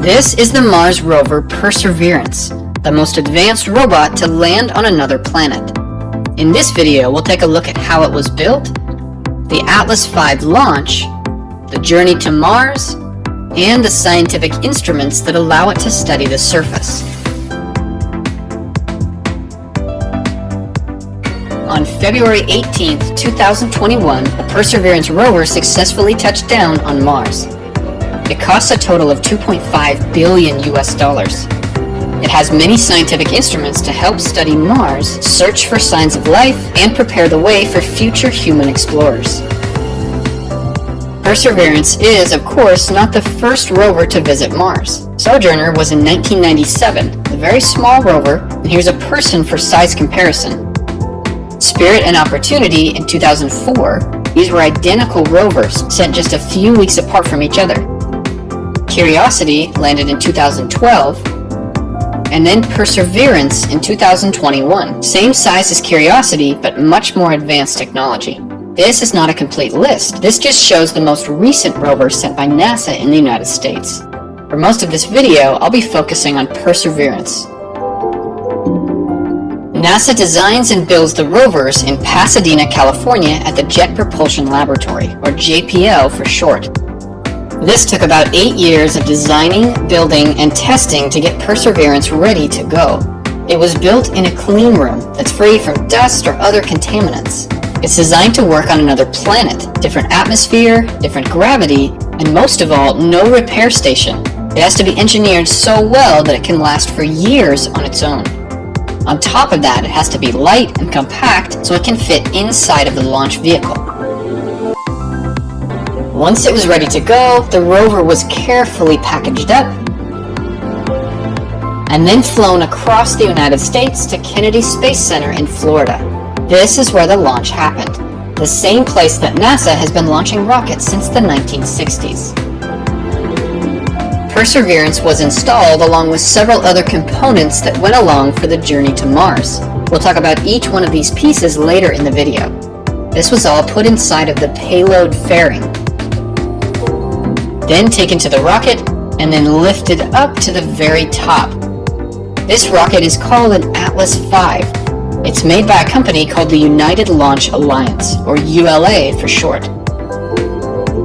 This is the Mars rover Perseverance, the most advanced robot to land on another planet. In this video, we'll take a look at how it was built, the Atlas V launch, the journey to Mars, and the scientific instruments that allow it to study the surface. On February 18, 2021, the Perseverance rover successfully touched down on Mars. It costs a total of $2.5 billion. It has many scientific instruments to help study Mars, search for signs of life, and prepare the way for future human explorers. Perseverance is, of course, not the first rover to visit Mars. Sojourner was in 1997, a very small rover, and here's a person for size comparison. Spirit and Opportunity in 2004, these were identical rovers sent just a few weeks apart from each other. Curiosity landed in 2012, and then Perseverance in 2021. Same size as Curiosity, but much more advanced technology. This is not a complete list. This just shows the most recent rovers sent by NASA in the United States. For most of this video, I'll be focusing on Perseverance. NASA designs and builds the rovers in Pasadena, California at the Jet Propulsion Laboratory, or JPL for short. This took about 8 years of designing, building, and testing to get Perseverance ready to go. It was built in a clean room that's free from dust or other contaminants. It's designed to work on another planet, different atmosphere, different gravity, and most of all, no repair station. It has to be engineered so well that it can last for years on its own. On top of that, it has to be light and compact so it can fit inside of the launch vehicle. Once it was ready to go, the rover was carefully packaged up and then flown across the United States to Kennedy Space Center in Florida. This is where the launch happened, the same place that NASA has been launching rockets since the 1960s. Perseverance was installed along with several other components that went along for the journey to Mars. We'll talk about each one of these pieces later in the video. This was all put inside of the payload fairing, then taken to the rocket, and then lifted up to the very top. This rocket is called an Atlas V. It's made by a company called the United Launch Alliance, or ULA for short.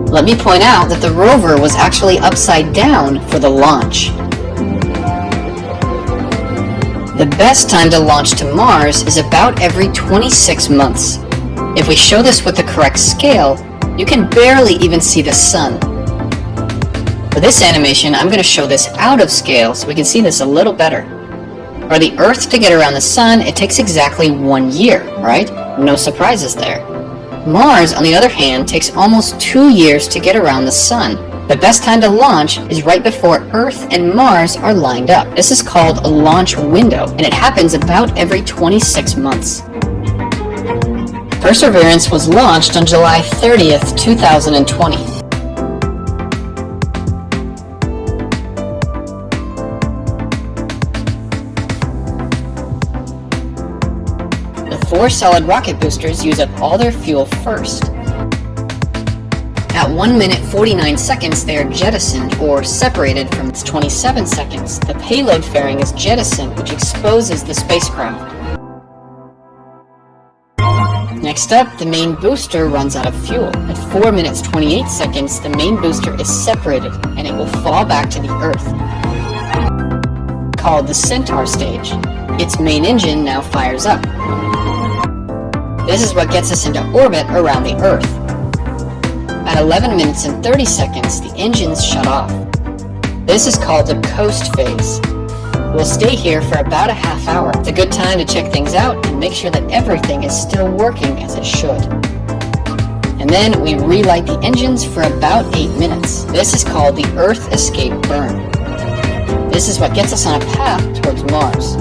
Let me point out that the rover was actually upside down for the launch. The best time to launch to Mars is about every 26 months. If we show this with the correct scale, you can barely even see the sun. For this animation, I'm going to show this out of scale so we can see this a little better. For the Earth to get around the sun, it takes exactly 1 year, right? No surprises there. Mars, on the other hand, takes almost 2 years to get around the sun. The best time to launch is right before Earth and Mars are lined up. This is called a launch window, and it happens about every 26 months. Perseverance was launched on July 30th, 2020. Four solid rocket boosters use up all their fuel first. At 1 minute 49 seconds, they are jettisoned or separated from its 27 seconds. The payload fairing is jettisoned, which exposes the spacecraft. Next up, the main booster runs out of fuel. At 4 minutes 28 seconds, the main booster is separated and it will fall back to the Earth. Called the Centaur stage. Its main engine now fires up. This is what gets us into orbit around the Earth. At 11 minutes and 30 seconds, the engines shut off. This is called the coast phase. We'll stay here for about a half hour. It's a good time to check things out and make sure that everything is still working as it should. And then we relight the engines for about 8 minutes. This is called the Earth escape burn. This is what gets us on a path towards Mars.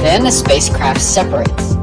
Then the spacecraft separates.